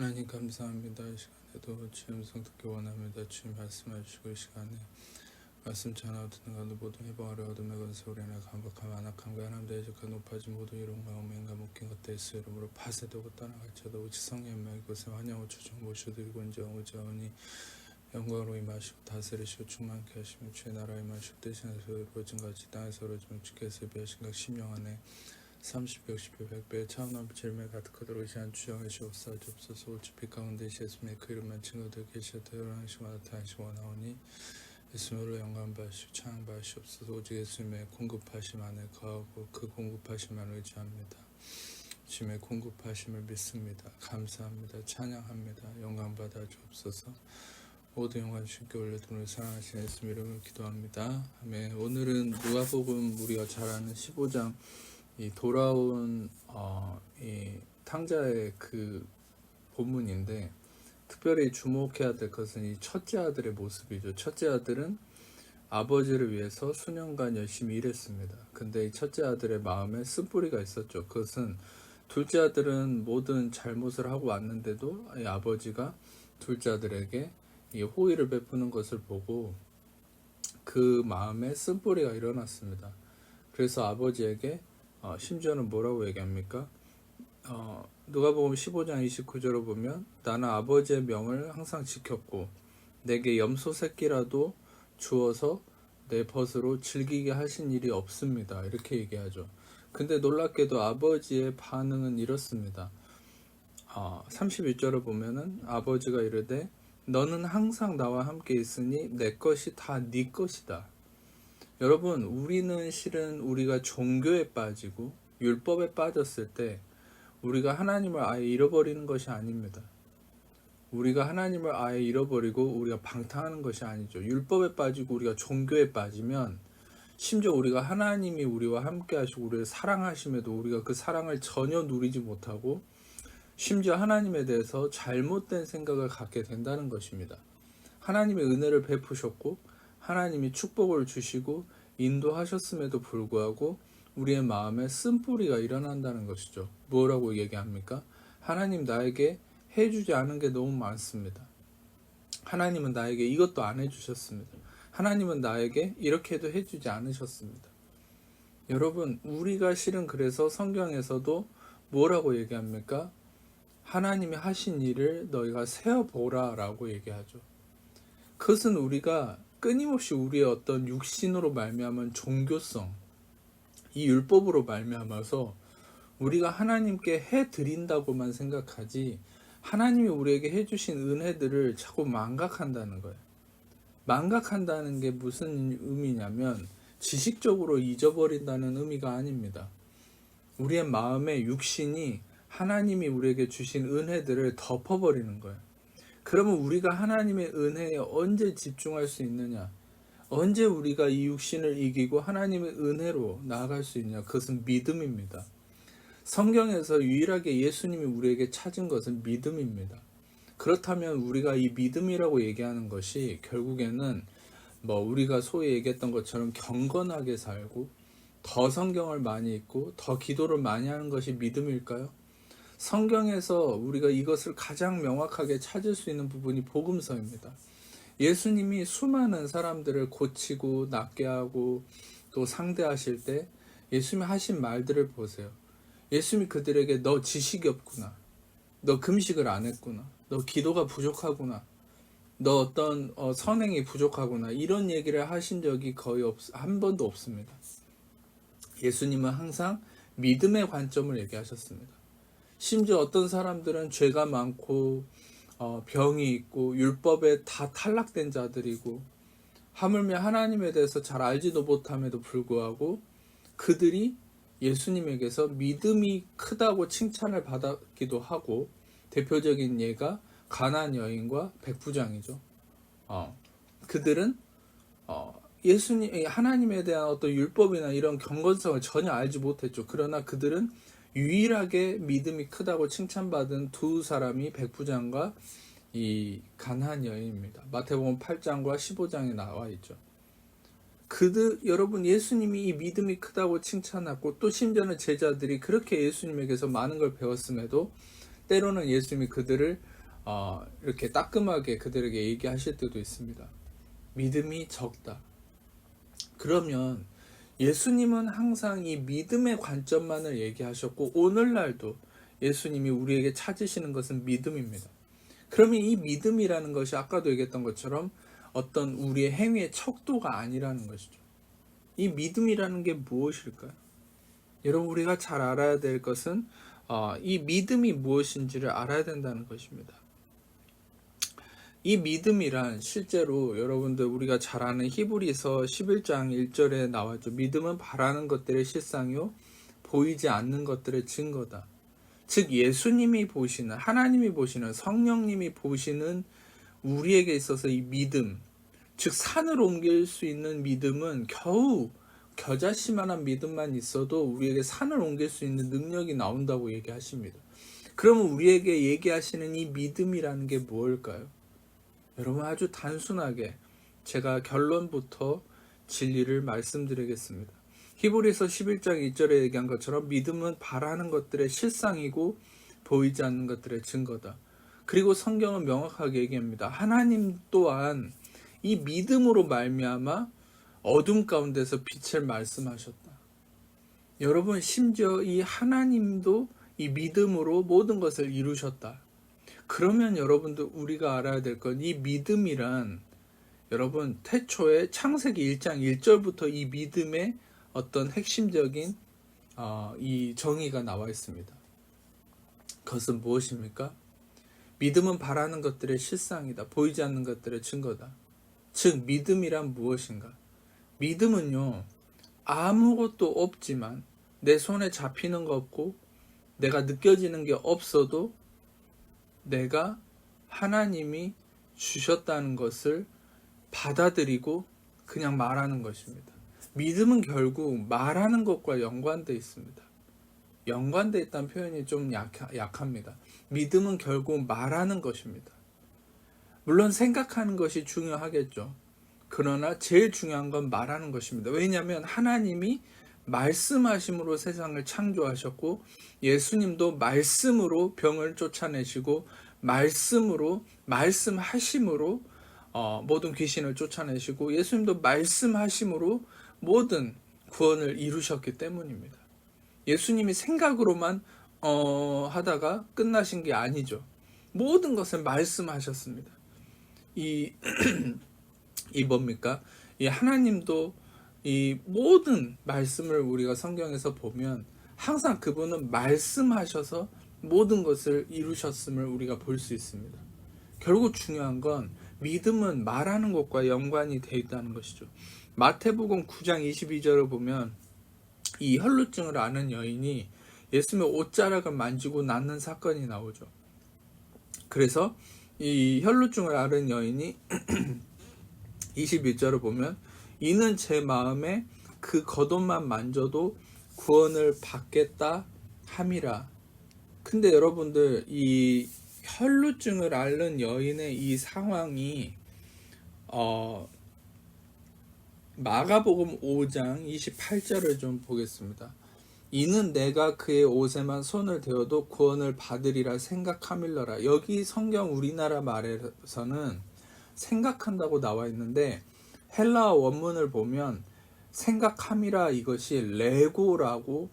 하나님 감사합니다. 이 시간에도 주님 성듣기 원합니다. 주님 말씀하시고 이 시간에 말씀 전하고 듣는 가운데 모든 해방하려 어둠의 건세 우리나 강박함 안악함과 하나님 대적과 높아진 모든 이론과 오맹과 묶인 것들 예수 이름으로 파쇄되고 떠나갈지어다. 오직 성령의 이곳에 환영을 주정 모셔드리고 이제 오자오니 영광으로 임하시고 다스리시고 충만케 하시며 주의 나라에 임하시고 대신에서 이루어진 같이 땅에서 이루어진 주께서 비하신 각 심령 안에 30배, 60배, 100배 차원한 질매 가득하도록 시한 주정해 주옵소서. 오직 빛 가운데 예수님의 그 이름만 친구들 계시어 태어나시고 나타나시고 원하오니 예수님으로 영광 받으시고 찬양 받으시옵소서. 오직 예수님의 공급하심 안에 거하고 그 공급하심만 의지합니다. 주님의 공급하심을 믿습니다. 감사합니다. 찬양합니다. 영광 받아 주옵소서. 모든 영광 주께 올려드리며 사랑하시는 예수님 이름으로 기도합니다. 아멘. 오늘은 누가복음 우리가 잘 아는 15장 이 돌아온 이 탕자의 그 본문인데, 특별히 주목해야 될 것은 이 첫째 아들의 모습이죠. 첫째 아들은 아버지를 위해서 수년간 열심히 일했습니다. 근데 이 첫째 아들의 마음에 쓴뿌리가 있었죠. 그것은 둘째 아들은 모든 잘못을 하고 왔는데도 이 아버지가 둘째 아들에게 이 호의를 베푸는 것을 보고 그 마음에 쓴뿌리가 일어났습니다. 그래서 아버지에게 심지어는 뭐라고 얘기합니까? 누가복음 15장 29절을 보면 나는 아버지의 명을 항상 지켰고 내게 염소 새끼라도 주어서 내 벗으로 즐기게 하신 일이 없습니다. 이렇게 얘기하죠. 근데 놀랍게도 아버지의 반응은 이렇습니다. 31절을 보면은 아버지가 이르되 너는 항상 나와 함께 있으니 내 것이 다 네 것이다. 여러분, 우리는 실은 우리가 종교에 빠지고 율법에 빠졌을 때 우리가 하나님을 아예 잃어버리는 것이 아닙니다. 우리가 하나님을 아예 잃어버리고 우리가 방탕하는 것이 아니죠. 율법에 빠지고 우리가 종교에 빠지면 심지어 우리가 하나님이 우리와 함께 하시고 우리를 사랑하심에도 우리가 그 사랑을 전혀 누리지 못하고 심지어 하나님에 대해서 잘못된 생각을 갖게 된다는 것입니다. 하나님의 은혜를 베푸셨고 하나님이 축복을 주시고 인도하셨음에도 불구하고 우리의 마음에 쓴뿌리가 일어난다는 것이죠. 뭐라고 얘기합니까? 하나님 나에게 해주지 않은 게 너무 많습니다. 하나님은 나에게 이것도 안 해주셨습니다. 하나님은 나에게 이렇게도 해주지 않으셨습니다. 여러분, 우리가 실은 그래서 성경에서도 뭐라고 얘기합니까? 하나님이 하신 일을 너희가 세어보라 라고 얘기하죠. 그것은 우리가 끊임없이 우리의 어떤 육신으로 말미암은 종교성, 이 율법으로 말미암아서 우리가 하나님께 해드린다고만 생각하지 하나님이 우리에게 해주신 은혜들을 자꾸 망각한다는 거예요. 망각한다는 게 무슨 의미냐면 지식적으로 잊어버린다는 의미가 아닙니다. 우리의 마음의 육신이 하나님이 우리에게 주신 은혜들을 덮어버리는 거예요. 그러면 우리가 하나님의 은혜에 언제 집중할 수 있느냐? 언제 우리가 이 육신을 이기고 하나님의 은혜로 나아갈 수 있느냐? 그것은 믿음입니다. 성경에서 유일하게 예수님이 우리에게 찾은 것은 믿음입니다. 그렇다면 우리가 이 믿음이라고 얘기하는 것이 결국에는 우리가 소위 얘기했던 것처럼 경건하게 살고 더 성경을 많이 읽고 더 기도를 많이 하는 것이 믿음일까요? 성경에서 우리가 이것을 가장 명확하게 찾을 수 있는 부분이 복음서입니다. 예수님이 수많은 사람들을 고치고 낫게 하고 또 상대하실 때 예수님이 하신 말들을 보세요. 예수님이 그들에게 너 지식이 없구나. 너 금식을 안 했구나. 너 기도가 부족하구나. 너 어떤 선행이 부족하구나. 이런 얘기를 하신 적이 거의 한 번도 없습니다. 예수님은 항상 믿음의 관점을 얘기하셨습니다. 심지어 어떤 사람들은 죄가 많고 병이 있고 율법에 다 탈락된 자들이고 하물며 하나님에 대해서 잘 알지도 못함에도 불구하고 그들이 예수님에게서 믿음이 크다고 칭찬을 받았기도 하고, 대표적인 예가 가나안 여인과 백부장이죠. 그들은 예수님, 하나님에 대한 어떤 율법이나 이런 경건성을 전혀 알지 못했죠. 그러나 그들은 유일하게 믿음이 크다고 칭찬받은 두 사람이 백부장과 이 가나안 여인입니다. 마태복음 8장과 15장에 나와 있죠. 여러분, 예수님이 이 믿음이 크다고 칭찬하고 또 심지어는 제자들이 그렇게 예수님에게서 많은 걸 배웠음에도 때로는 예수님이 그들을 이렇게 따끔하게 그들에게 얘기하실 때도 있습니다. 믿음이 적다. 그러면 예수님은 항상 이 믿음의 관점만을 얘기하셨고 오늘날도 예수님이 우리에게 찾으시는 것은 믿음입니다. 그러면 이 믿음이라는 것이 아까도 얘기했던 것처럼 어떤 우리의 행위의 척도가 아니라는 것이죠. 이 믿음이라는 게 무엇일까요? 여러분, 우리가 잘 알아야 될 것은 이 믿음이 무엇인지를 알아야 된다는 것입니다. 이 믿음이란 실제로 여러분들 우리가 잘 아는 히브리서 11장 1절에 나왔죠. 믿음은 바라는 것들의 실상이요 보이지 않는 것들의 증거다. 즉 예수님이 보시는, 하나님이 보시는, 성령님이 보시는 우리에게 있어서 이 믿음, 즉 산을 옮길 수 있는 믿음은 겨우 겨자씨만한 믿음만 있어도 우리에게 산을 옮길 수 있는 능력이 나온다고 얘기하십니다. 그러면 우리에게 얘기하시는 이 믿음이라는 게 무엇일까요? 여러분, 아주 단순하게 제가 결론부터 진리를 말씀드리겠습니다. 히브리서 11장 2절에 얘기한 것처럼 믿음은 바라는 것들의 실상이고 보이지 않는 것들의 증거다. 그리고 성경은 명확하게 얘기합니다. 하나님 또한 이 믿음으로 말미암아 어둠 가운데서 빛을 말씀하셨다. 여러분, 심지어 이 하나님도 이 믿음으로 모든 것을 이루셨다. 그러면 여러분들 우리가 알아야 될 건 이 믿음이란 여러분 태초에 창세기 1장 1절부터 이 믿음의 어떤 핵심적인 이 정의가 나와 있습니다. 그것은 무엇입니까? 믿음은 바라는 것들의 실상이다. 보이지 않는 것들의 증거다. 즉 믿음이란 무엇인가? 믿음은요, 아무것도 없지만 내 손에 잡히는 거 없고 내가 느껴지는 게 없어도 내가 하나님이 주셨다는 것을 받아들이고 그냥 말하는 것입니다. 믿음은 결국 말하는 것과 연관되어 있습니다. 연관되어 있다는 표현이 좀 약합니다. 믿음은 결국 말하는 것입니다. 물론 생각하는 것이 중요하겠죠. 그러나 제일 중요한 건 말하는 것입니다. 왜냐하면 하나님이 말씀하심으로 세상을 창조하셨고 예수님도 말씀으로 병을 쫓아내시고 말씀하심으로 모든 귀신을 쫓아내시고 예수님도 말씀하심으로 모든 구원을 이루셨기 때문입니다. 예수님이 생각으로만 하다가 끝나신 게 아니죠. 모든 것을 말씀하셨습니다. 이 뭡니까? 이 하나님도 이 모든 말씀을 우리가 성경에서 보면 항상 그분은 말씀하셔서 모든 것을 이루셨음을 우리가 볼 수 있습니다. 결국 중요한 건 믿음은 말하는 것과 연관이 되어 있다는 것이죠. 마태복음 9장 22절을 보면 이 혈루증을 앓는 여인이 예수님의 옷자락을 만지고 낫는 사건이 나오죠. 그래서 이 혈루증을 앓은 여인이 21절을 보면 이는 제 마음에 그 겉옷만 만져도 구원을 받겠다 함이라. 근데 여러분들 이 혈루증을 앓는 여인의 이 상황이 마가복음 5장 28절을 좀 보겠습니다. 이는 내가 그의 옷에만 손을 대어도 구원을 받으리라 생각함일러라. 여기 성경 우리나라 말에서는 생각한다고 나와 있는데 헬라어 원문을 보면 생각함이라 이것이 레고라고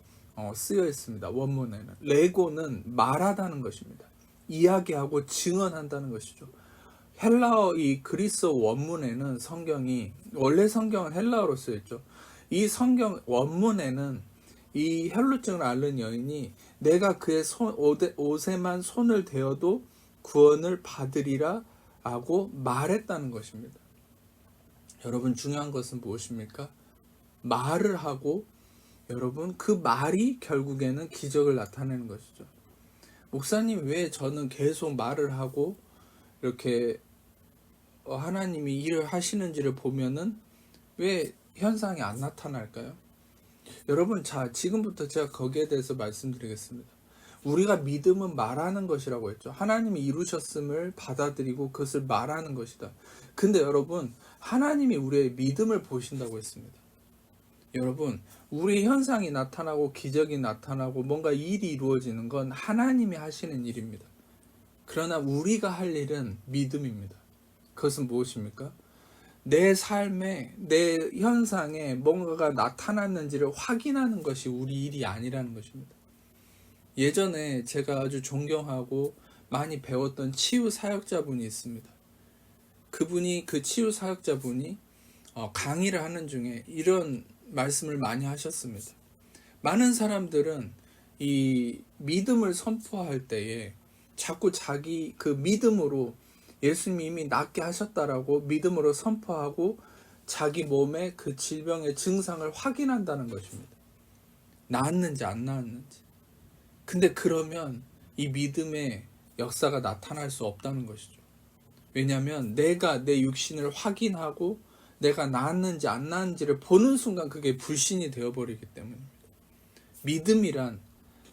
쓰여 있습니다. 원문에는 레고는 말하다는 것입니다. 이야기하고 증언한다는 것이죠. 헬라어 이 그리스어 원문에는 성경이 원래 성경은 헬라어로 쓰여 있죠. 이 성경 원문에는 이 혈루증을 앓는 여인이 내가 그의 옷에만 손을 대어도 구원을 받으리라 하고 말했다는 것입니다. 여러분, 중요한 것은 무엇입니까? 말을 하고 여러분 그 말이 결국에는 기적을 나타내는 것이죠. 목사님, 왜 저는 계속 말을 하고 이렇게 하나님이 일을 하시는지를 보면은 왜 현상이 안 나타날까요? 여러분, 자, 지금부터 제가 거기에 대해서 말씀드리겠습니다. 우리가 믿음은 말하는 것이라고 했죠. 하나님이 이루셨음을 받아들이고 그것을 말하는 것이다. 근데 여러분, 하나님이 우리의 믿음을 보신다고 했습니다. 여러분, 우리 현상이 나타나고 기적이 나타나고 뭔가 일이 이루어지는 건 하나님이 하시는 일입니다. 그러나 우리가 할 일은 믿음입니다. 그것은 무엇입니까? 내 삶에, 내 현상에 뭔가가 나타났는지를 확인하는 것이 우리 일이 아니라는 것입니다. 예전에 제가 아주 존경하고 많이 배웠던 치유 사역자분이 있습니다. 그 치유 사역자분이 강의를 하는 중에 이런 말씀을 많이 하셨습니다. 많은 사람들은 이 믿음을 선포할 때에 자꾸 자기 그 믿음으로 예수님이 낫게 하셨다라고 믿음으로 선포하고 자기 몸의 그 질병의 증상을 확인한다는 것입니다. 나았는지 안 나았는지. 근데 그러면 이 믿음의 역사가 나타날 수 없다는 것이죠. 왜냐하면 내가 내 육신을 확인하고 내가 나았는지 안 나았는지를 보는 순간 그게 불신이 되어버리기 때문입니다. 믿음이란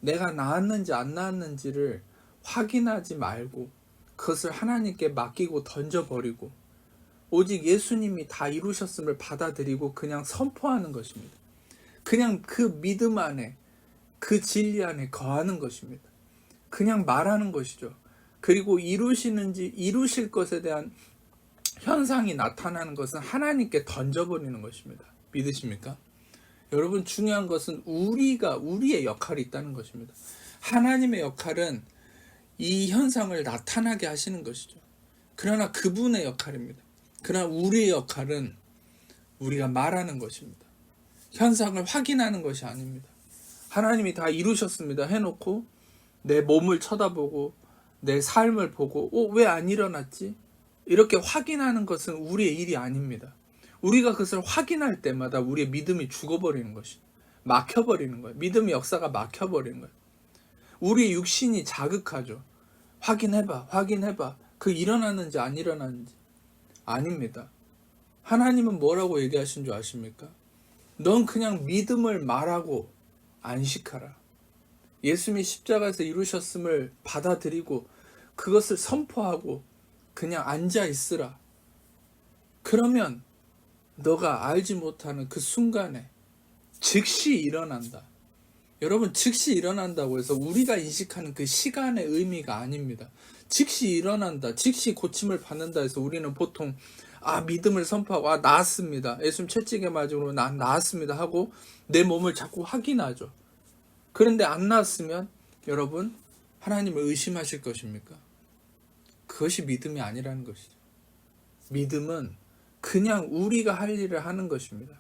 내가 나았는지 안 나았는지를 확인하지 말고 그것을 하나님께 맡기고 던져버리고 오직 예수님이 다 이루셨음을 받아들이고 그냥 선포하는 것입니다. 그냥 그 믿음 안에 그 진리 안에 거하는 것입니다. 그냥 말하는 것이죠. 그리고 이루실 것에 대한 현상이 나타나는 것은 하나님께 던져버리는 것입니다. 믿으십니까? 여러분, 중요한 것은 우리의 역할이 있다는 것입니다. 하나님의 역할은 이 현상을 나타나게 하시는 것이죠. 그러나 그분의 역할입니다. 그러나 우리의 역할은 우리가 말하는 것입니다. 현상을 확인하는 것이 아닙니다. 하나님이 다 이루셨습니다 해놓고 내 몸을 쳐다보고 내 삶을 보고 왜 안 일어났지? 이렇게 확인하는 것은 우리의 일이 아닙니다. 우리가 그것을 확인할 때마다 우리의 믿음이 죽어버리는 것이 막혀버리는 거예요. 믿음의 역사가 막혀버리는 거예요. 우리의 육신이 자극하죠. 확인해봐. 그 일어났는지 안 일어났는지. 아닙니다. 하나님은 뭐라고 얘기하신 줄 아십니까? 넌 그냥 믿음을 말하고 안식하라. 예수님이 십자가에서 이루셨음을 받아들이고 그것을 선포하고 그냥 앉아 있으라. 그러면 너가 알지 못하는 그 순간에 즉시 일어난다. 여러분, 즉시 일어난다고 해서 우리가 인식하는 그 시간의 의미가 아닙니다. 즉시 일어난다, 즉시 고침을 받는다 해서 우리는 보통 믿음을 선포하고 나았습니다. 예수님 채찍에 맞음으로 난 나았습니다 하고 내 몸을 자꾸 확인하죠. 그런데 안 나았으면 여러분, 하나님을 의심하실 것입니까? 그것이 믿음이 아니라는 것이죠. 믿음은 그냥 우리가 할 일을 하는 것입니다.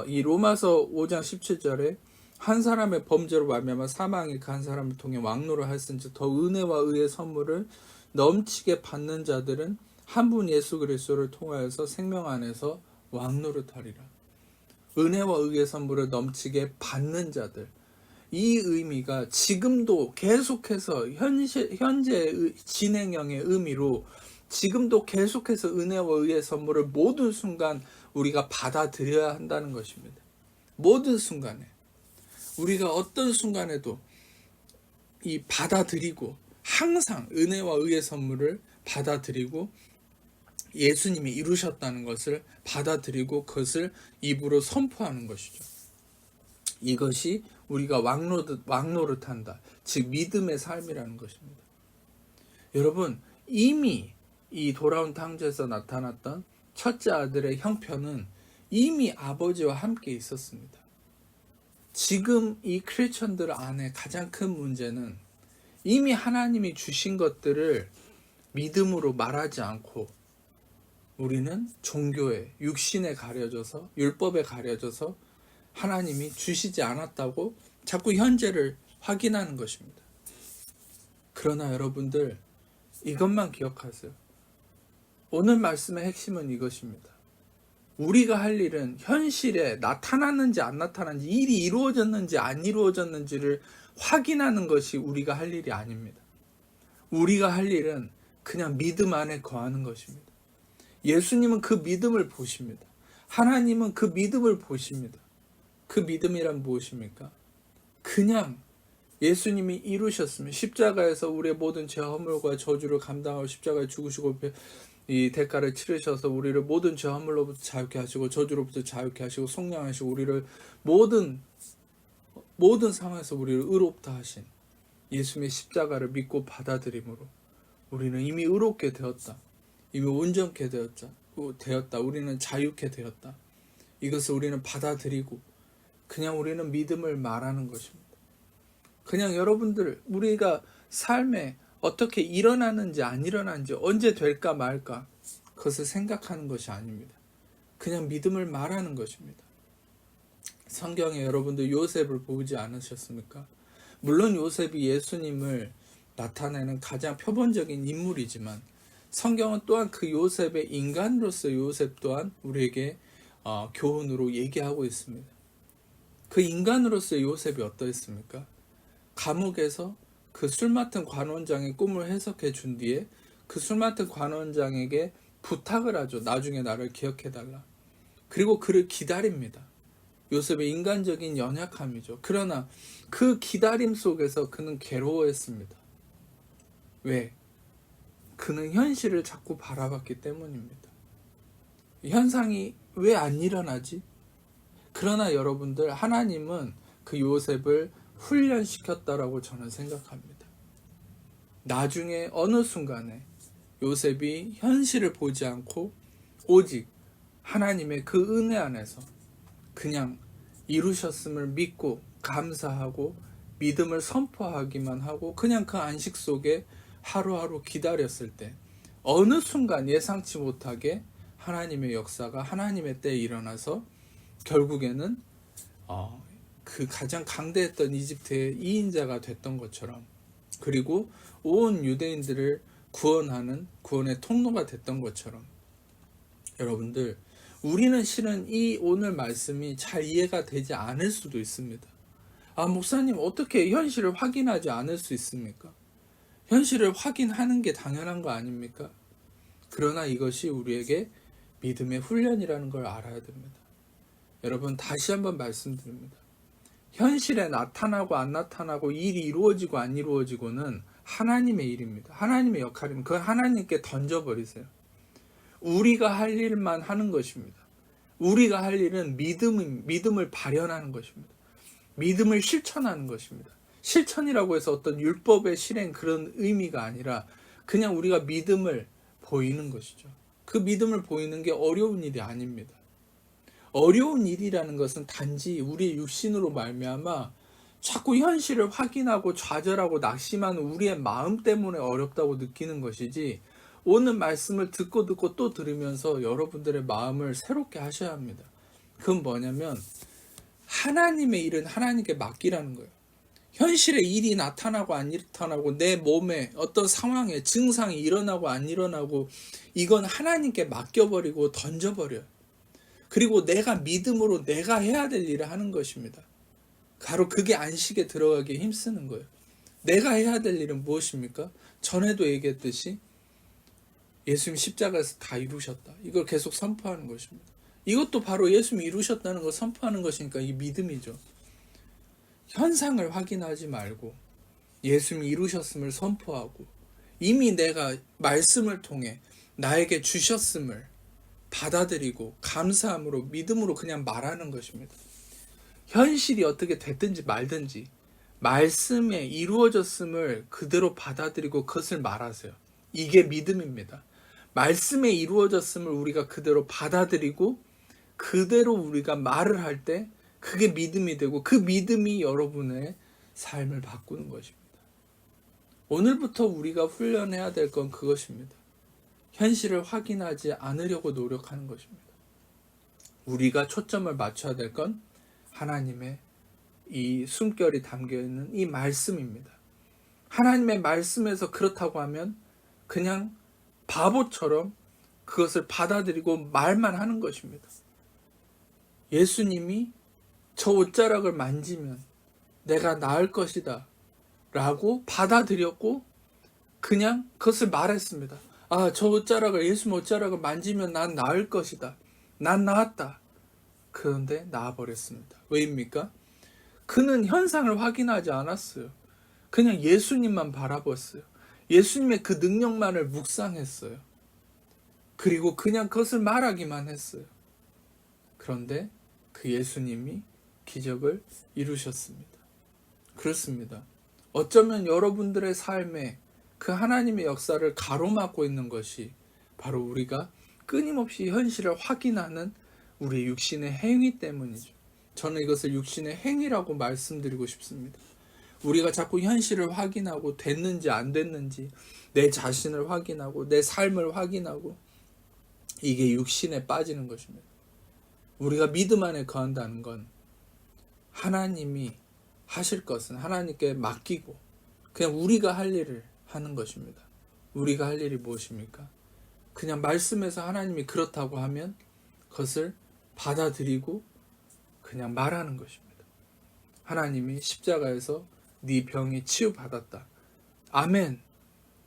이 로마서 5장 17절에 한 사람의 범죄로 말미암아 사망이 그 한 사람을 통해 왕노를 하였은즉 더 은혜와 의의 선물을 넘치게 받는 자들은 한 분 예수 그리스도를 통하여서 생명 안에서 왕노릇하리라. 은혜와 의의 선물을 넘치게 받는 자들, 이 의미가 지금도 계속해서 현재 진행형의 의미로 지금도 계속해서 은혜와 의의 선물을 모든 순간 우리가 받아들여야 한다는 것입니다. 모든 순간에 우리가 어떤 순간에도 이 받아들이고 항상 은혜와 의의 선물을 받아들이고 예수님이 이루셨다는 것을 받아들이고 그것을 입으로 선포하는 것이죠. 이것이 우리가 왕노릇한다. 즉 믿음의 삶이라는 것입니다. 여러분, 이미 이 돌아온 탕자에서 나타났던 첫째 아들의 형편은 이미 아버지와 함께 있었습니다. 지금 이 크리스천들 안에 가장 큰 문제는 이미 하나님이 주신 것들을 믿음으로 말하지 않고 우리는 종교에, 육신에 가려져서, 율법에 가려져서 하나님이 주시지 않았다고 자꾸 현재를 확인하는 것입니다. 그러나 여러분들, 이것만 기억하세요. 오늘 말씀의 핵심은 이것입니다. 우리가 할 일은 현실에 나타났는지 안 나타났는지, 일이 이루어졌는지 안 이루어졌는지를 확인하는 것이 우리가 할 일이 아닙니다. 우리가 할 일은 그냥 믿음 안에 거하는 것입니다. 예수님은 그 믿음을 보십니다. 하나님은 그 믿음을 보십니다. 그 믿음이란 무엇입니까? 그냥 예수님이 이루셨으면 십자가에서 우리의 모든 죄 허물과 저주를 감당하고 십자가에 죽으시고 이 대가를 치르셔서 우리를 모든 죄 허물로부터 자유케 하시고 저주로부터 자유케 하시고 속량하시고 우리를 모든 상황에서 우리를 의롭다 하신 예수님의 십자가를 믿고 받아들임으로 우리는 이미 의롭게 되었다. 이미 온전케 되었다. 우리는 자유케 되었다. 이것을 우리는 받아들이고 그냥 우리는 믿음을 말하는 것입니다. 그냥 여러분들 우리가 삶에 어떻게 일어나는지 안 일어나는지 언제 될까 말까 그것을 생각하는 것이 아닙니다. 그냥 믿음을 말하는 것입니다. 성경에 여러분들 요셉을 보지 않으셨습니까? 물론 요셉이 예수님을 나타내는 가장 표본적인 인물이지만 성경은 또한 그 요셉의 인간으로서 요셉 또한 우리에게 교훈으로 얘기하고 있습니다. 그 인간으로서의 요셉이 어떠했습니까? 감옥에서 그 술 맡은 관원장의 꿈을 해석해 준 뒤에 그 술 맡은 관원장에게 부탁을 하죠. 나중에 나를 기억해달라. 그리고 그를 기다립니다. 요셉의 인간적인 연약함이죠. 그러나 그 기다림 속에서 그는 괴로워했습니다. 왜? 그는 현실을 자꾸 바라봤기 때문입니다. 현상이 왜 안 일어나지? 그러나 여러분들 하나님은 그 요셉을 훈련시켰다라고 저는 생각합니다. 나중에 어느 순간에 요셉이 현실을 보지 않고 오직 하나님의 그 은혜 안에서 그냥 이루셨음을 믿고 감사하고 믿음을 선포하기만 하고 그냥 그 안식 속에 하루하루 기다렸을 때 어느 순간 예상치 못하게 하나님의 역사가 하나님의 때에 일어나서 결국에는 그 가장 강대했던 이집트의 2인자가 됐던 것처럼 그리고 온 유대인들을 구원하는 구원의 통로가 됐던 것처럼 여러분들 우리는 실은 이 오늘 말씀이 잘 이해가 되지 않을 수도 있습니다. 목사님 어떻게 현실을 확인하지 않을 수 있습니까? 현실을 확인하는 게 당연한 거 아닙니까? 그러나 이것이 우리에게 믿음의 훈련이라는 걸 알아야 됩니다. 여러분 다시 한번 말씀드립니다. 현실에 나타나고 안 나타나고 일이 이루어지고 안 이루어지고는 하나님의 일입니다. 하나님의 역할입니다. 그걸 하나님께 던져버리세요. 우리가 할 일만 하는 것입니다. 우리가 할 일은 믿음을 발현하는 것입니다. 믿음을 실천하는 것입니다. 실천이라고 해서 어떤 율법의 실행 그런 의미가 아니라 그냥 우리가 믿음을 보이는 것이죠. 그 믿음을 보이는 게 어려운 일이 아닙니다. 어려운 일이라는 것은 단지 우리의 육신으로 말미암아 자꾸 현실을 확인하고 좌절하고 낙심하는 우리의 마음 때문에 어렵다고 느끼는 것이지 오늘 말씀을 듣고 또 들으면서 여러분들의 마음을 새롭게 하셔야 합니다. 그건 뭐냐면 하나님의 일은 하나님께 맡기라는 거예요. 현실에 일이 나타나고 안 나타나고 내 몸에 어떤 상황에 증상이 일어나고 안 일어나고 이건 하나님께 맡겨버리고 던져버려요. 그리고 내가 믿음으로 내가 해야 될 일을 하는 것입니다. 바로 그게 안식에 들어가기에 힘쓰는 거예요. 내가 해야 될 일은 무엇입니까? 전에도 얘기했듯이 예수님 십자가에서 다 이루셨다. 이걸 계속 선포하는 것입니다. 이것도 바로 예수님이 이루셨다는 걸 선포하는 것이니까 이 믿음이죠. 현상을 확인하지 말고 예수님이 이루셨음을 선포하고 이미 내가 말씀을 통해 나에게 주셨음을 받아들이고 감사함으로 믿음으로 그냥 말하는 것입니다. 현실이 어떻게 됐든지 말든지 말씀에 이루어졌음을 그대로 받아들이고 그것을 말하세요. 이게 믿음입니다. 말씀에 이루어졌음을 우리가 그대로 받아들이고 그대로 우리가 말을 할 때 그게 믿음이 되고 그 믿음이 여러분의 삶을 바꾸는 것입니다. 오늘부터 우리가 훈련해야 될 건 그것입니다. 현실을 확인하지 않으려고 노력하는 것입니다. 우리가 초점을 맞춰야 될 건 하나님의 이 숨결이 담겨있는 이 말씀입니다. 하나님의 말씀에서 그렇다고 하면 그냥 바보처럼 그것을 받아들이고 말만 하는 것입니다. 예수님이 저 옷자락을 만지면 내가 나을 것이다 라고 받아들였고 그냥 그것을 말했습니다. 저 옷자락을 예수님 옷자락을 만지면 난 나을 것이다. 난 나았다. 그런데 나아버렸습니다. 왜입니까? 그는 현상을 확인하지 않았어요. 그냥 예수님만 바라봤어요. 예수님의 그 능력만을 묵상했어요. 그리고 그냥 그것을 말하기만 했어요. 그런데 그 예수님이 기적을 이루셨습니다. 그렇습니다. 어쩌면 여러분들의 삶에 그 하나님의 역사를 가로막고 있는 것이 바로 우리가 끊임없이 현실을 확인하는 우리의 육신의 행위 때문이죠. 저는 이것을 육신의 행위라고 말씀드리고 싶습니다. 우리가 자꾸 현실을 확인하고 됐는지 안 됐는지 내 자신을 확인하고 내 삶을 확인하고 이게 육신에 빠지는 것입니다. 우리가 믿음 안에 거한다는 건 하나님이 하실 것은 하나님께 맡기고 그냥 우리가 할 일을 하는 것입니다. 우리가 할 일이 무엇입니까? 그냥 말씀에서 하나님이 그렇다고 하면 그것을 받아들이고 그냥 말하는 것입니다. 하나님이 십자가에서 네 병이 치유받았다. 아멘.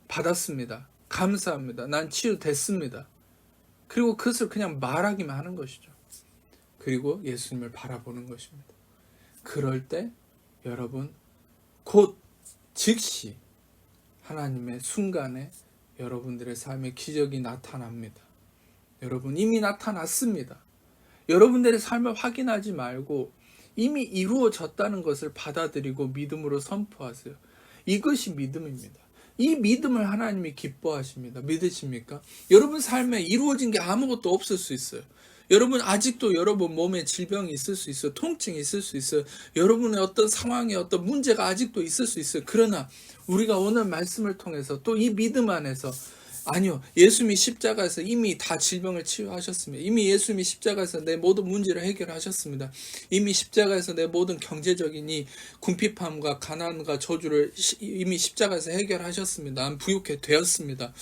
받았습니다. 감사합니다. 난 치유됐습니다. 그리고 그것을 그냥 말하기만 하는 것이죠. 그리고 예수님을 바라보는 것입니다. 그럴 때 여러분 곧 즉시 하나님의 순간에 여러분들의 삶에 기적이 나타납니다. 여러분 이미 나타났습니다. 여러분들의 삶을 확인하지 말고 이미 이루어졌다는 것을 받아들이고 믿음으로 선포하세요. 이것이 믿음입니다. 이 믿음을 하나님이 기뻐하십니다. 믿으십니까? 여러분 삶에 이루어진 게 아무것도 없을 수 있어요. 여러분 아직도 여러분 몸에 질병이 있을 수 있어요. 통증이 있을 수 있어요. 여러분의 어떤 상황에 어떤 문제가 아직도 있을 수 있어요. 그러나 우리가 오늘 말씀을 통해서 또 이 믿음 안에서 아니요. 예수님이 십자가에서 이미 다 질병을 치유하셨습니다. 이미 예수님이 십자가에서 내 모든 문제를 해결하셨습니다. 이미 십자가에서 내 모든 경제적인 이 궁핍함과 가난과 저주를 이미 십자가에서 해결하셨습니다. 난 부유케 되었습니다.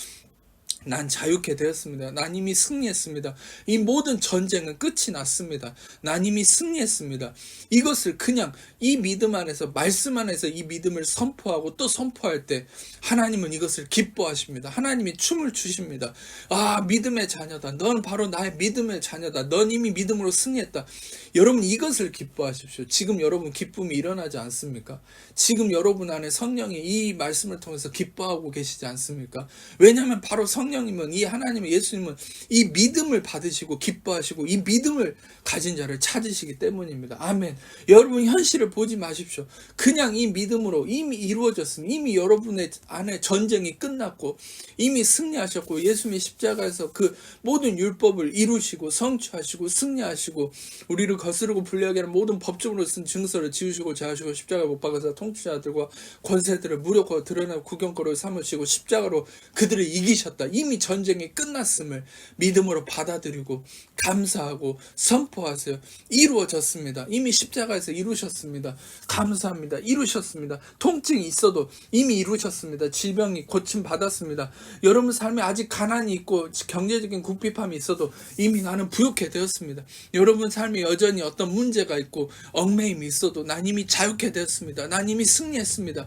난 자유케 되었습니다. 난 이미 승리했습니다. 이 모든 전쟁은 끝이 났습니다. 난 이미 승리했습니다. 이것을 그냥 이 믿음 안에서 말씀 안에서 이 믿음을 선포하고 또 선포할 때 하나님은 이것을 기뻐하십니다. 하나님이 춤을 추십니다. 아, 믿음의 자녀다. 넌 바로 나의 믿음의 자녀다. 넌 이미 믿음으로 승리했다. 여러분 이것을 기뻐하십시오. 지금 여러분 기쁨이 일어나지 않습니까? 지금 여러분 안에 성령이 이 말씀을 통해서 기뻐하고 계시지 않습니까? 왜냐하면 바로 성령님은 이 하나님의 예수님은 이 믿음을 받으시고 기뻐하시고 이 믿음을 가진 자를 찾으시기 때문입니다. 아멘. 여러분 현실을 보지 마십시오. 그냥 이 믿음으로 이미 이루어졌습니다. 이미 여러분의 안에 전쟁이 끝났고 이미 승리하셨고 예수님이 십자가에서 그 모든 율법을 이루시고 성취하시고 승리하시고 우리를 거스르고 불리하게 하는 모든 법적으로 쓴 증서를 지우시고 자하시고 십자가에 못 박아서 통치자들과 권세들을 무력화로 드러내고 구경거리로 삼으시고 십자가로 그들을 이기셨다. 이미 전쟁이 끝났음을 믿음으로 받아들이고 감사하고 선포하세요. 이루어졌습니다. 이미 십자가에서 이루셨습니다. 감사합니다. 이루셨습니다. 통증이 있어도 이미 이루셨습니다. 질병이 고침받았습니다. 여러분 삶에 아직 가난이 있고 경제적인 궁핍함이 있어도 이미 나는 부유케 되었습니다. 여러분 삶에 여전히 어떤 문제가 있고 얽매임이 있어도 난 이미 자유케 되었습니다. 난 이미 승리했습니다.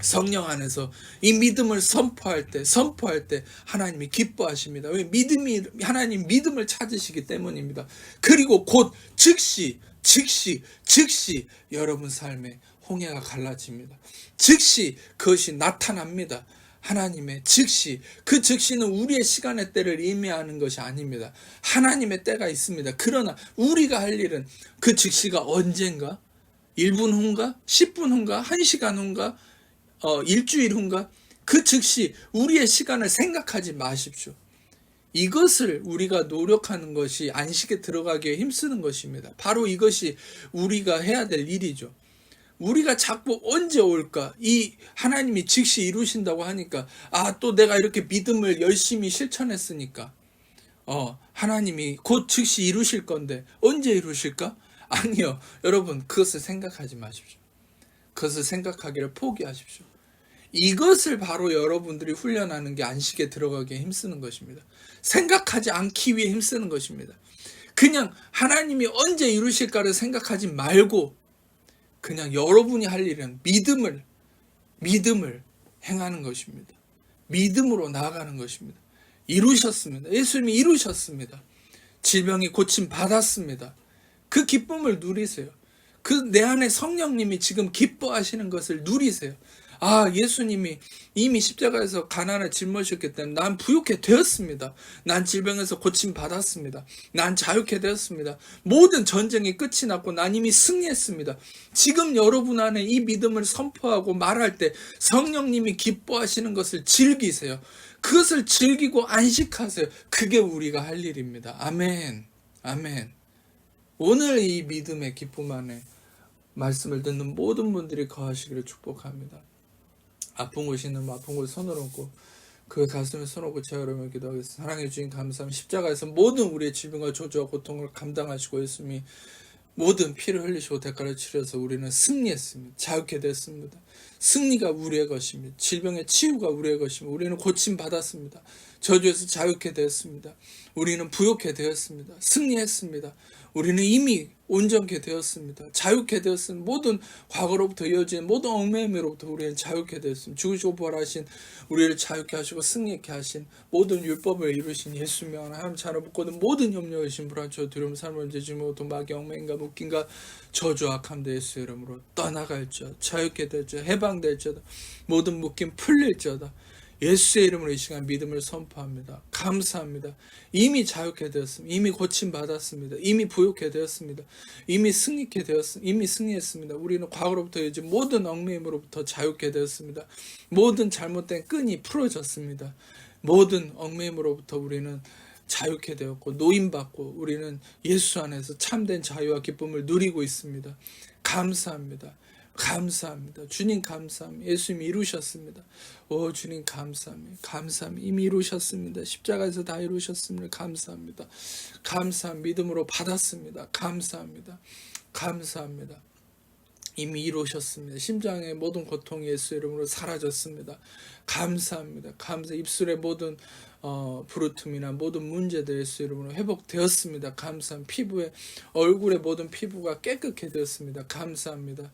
성령 안에서 이 믿음을 선포할 때 하나님이 기뻐하십니다. 왜? 믿음이 하나님 믿음을 찾으시기 때문입니다. 그리고 곧 즉시 여러분 삶에 홍해가 갈라집니다. 즉시 그것이 나타납니다. 하나님의 즉시, 그 즉시는 우리의 시간의 때를 의미하는 것이 아닙니다. 하나님의 때가 있습니다. 그러나 우리가 할 일은 그 즉시가 언젠가? 1분 후인가? 10분 후인가? 1시간 후인가? 일주일 후인가? 그 즉시 우리의 시간을 생각하지 마십시오. 이것을 우리가 노력하는 것이 안식에 들어가기에 힘쓰는 것입니다. 바로 이것이 우리가 해야 될 일이죠. 우리가 자꾸 언제 올까? 이 하나님이 즉시 이루신다고 하니까 또 내가 이렇게 믿음을 열심히 실천했으니까 하나님이 곧 즉시 이루실 건데 언제 이루실까? 아니요. 여러분 그것을 생각하지 마십시오. 그것을 생각하기를 포기하십시오. 이것을 바로 여러분들이 훈련하는 게 안식에 들어가기에 힘쓰는 것입니다. 생각하지 않기 위해 힘쓰는 것입니다. 그냥 하나님이 언제 이루실까를 생각하지 말고 그냥 여러분이 할 일은 믿음을 행하는 것입니다. 믿음으로 나아가는 것입니다. 이루셨습니다. 예수님이 이루셨습니다. 질병이 고침 받았습니다. 그 기쁨을 누리세요. 그 내 안에 성령님이 지금 기뻐하시는 것을 누리세요. 아, 예수님이 이미 십자가에서 가난을 짊어졌기 때문에 난 부욕해 되었습니다. 난 질병에서 고침 받았습니다. 난 자유케 되었습니다. 모든 전쟁이 끝이 났고 난 이미 승리했습니다. 지금 여러분 안에 이 믿음을 선포하고 말할 때 성령님이 기뻐하시는 것을 즐기세요. 그것을 즐기고 안식하세요. 그게 우리가 할 일입니다. 아멘. 아멘. 오늘 이 믿음의 기쁨 안에 말씀을 듣는 모든 분들이 거하시기를 축복합니다. 아픈 곳이 있는 아픈 곳에 손을 얹고 그 가슴에 손 얹고 제가 여러분을 기도하겠습니다. 사랑해 주신 감사합니다. 십자가에서 모든 우리의 질병과 저주와 고통을 감당하시고 예수님이 모든 피를 흘리시고 대가를 치러서 우리는 승리했습니다. 자유케 됐습니다. 승리가 우리의 것입니다. 질병의 치유가 우리의 것입니다. 우리는 고침 받았습니다. 저주에서 자유케 되었습니다. 우리는 부욕케 되었습니다. 승리했습니다. 우리는 이미 온전케 되었습니다. 자유케 되었습니다. 모든 과거로부터 이어진 모든 얽매임으로부터 우리는 자유케 되었습니다. 죽으시고 부활하신 우리를 자유케 하시고 승리케 하신 모든 율법을 이루신 예수님 하나님 차로 붙고는 모든 염려의심 불안처 두려움 삶을 죄지 모든 마귀 얽매임과 묶임과 저주 악함도 예수의 이름으로 떠나갈지어다. 자유케 될지어다. 해방될지어다. 모든 묶임 풀릴지어다. 예수의 이름으로 이 시간 믿음을 선포합니다. 감사합니다. 이미 자유케 되었습니다. 이미 고침 받았습니다. 이미 부욕케 되었습니다. 이미 승리케 되었습니다. 이미 승리했습니다. 우리는 과거로부터 이제 모든 얽매임으로부터 자유케 되었습니다. 모든 잘못된 끈이 풀어졌습니다. 모든 얽매임으로부터 우리는 자유케 되었고 노임받고 우리는 예수 안에서 참된 자유와 기쁨을 누리고 있습니다. 감사합니다. 감사합니다. 주님 감사합니다. 예수님이 이루셨습니다. 오 주님 감사합니다. 감사합니다. 이미 이루셨습니다. 십자가에서 다 이루셨습니다. 감사합니다. 감사합니다. 믿음으로 받았습니다. 감사합니다. 감사합니다. 이미 이루셨습니다. 심장의 모든 고통이 예수 이름으로 사라졌습니다. 감사합니다. 감사. 입술의 모든 부르툼이나 모든 문제들 예수 이름으로 회복되었습니다. 감사합니다. 피부에 얼굴의 모든 피부가 깨끗해 되었습니다. 감사합니다.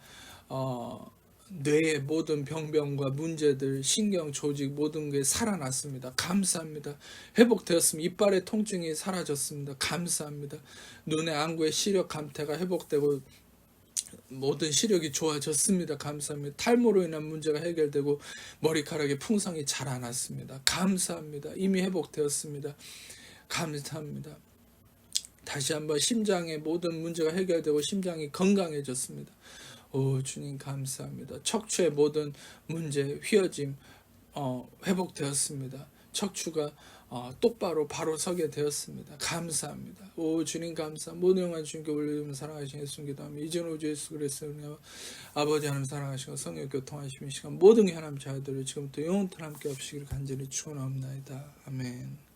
뇌의 모든 병변과 문제들, 신경 조직 모든 게 살아났습니다. 감사합니다. 회복되었습니다. 이빨의 통증이 사라졌습니다. 감사합니다. 눈의 안구의 시력 감퇴가 회복되고 모든 시력이 좋아졌습니다. 감사합니다. 탈모로 인한 문제가 해결되고 머리카락의 풍성이 자라났습니다. 감사합니다. 이미 회복되었습니다. 감사합니다. 다시 한번 심장의 모든 문제가 해결되고 심장이 건강해졌습니다. 오 주님 감사합니다. 척추의 모든 문제 휘어짐 회복되었습니다. 척추가 똑바로 바로 서게 되었습니다. 감사합니다. 오 주님 감사합니다. 모든 영광 주님께 올리며 사랑하신 예수님 기도하며 이전 우주 예수 그리스도의 아버지 하나님 사랑하시고 성령 교통하시는 시간 모든 하나님 자녀들을 지금부터 영원토록 함께 없으기를 간절히 축원하옵나이다. 아멘.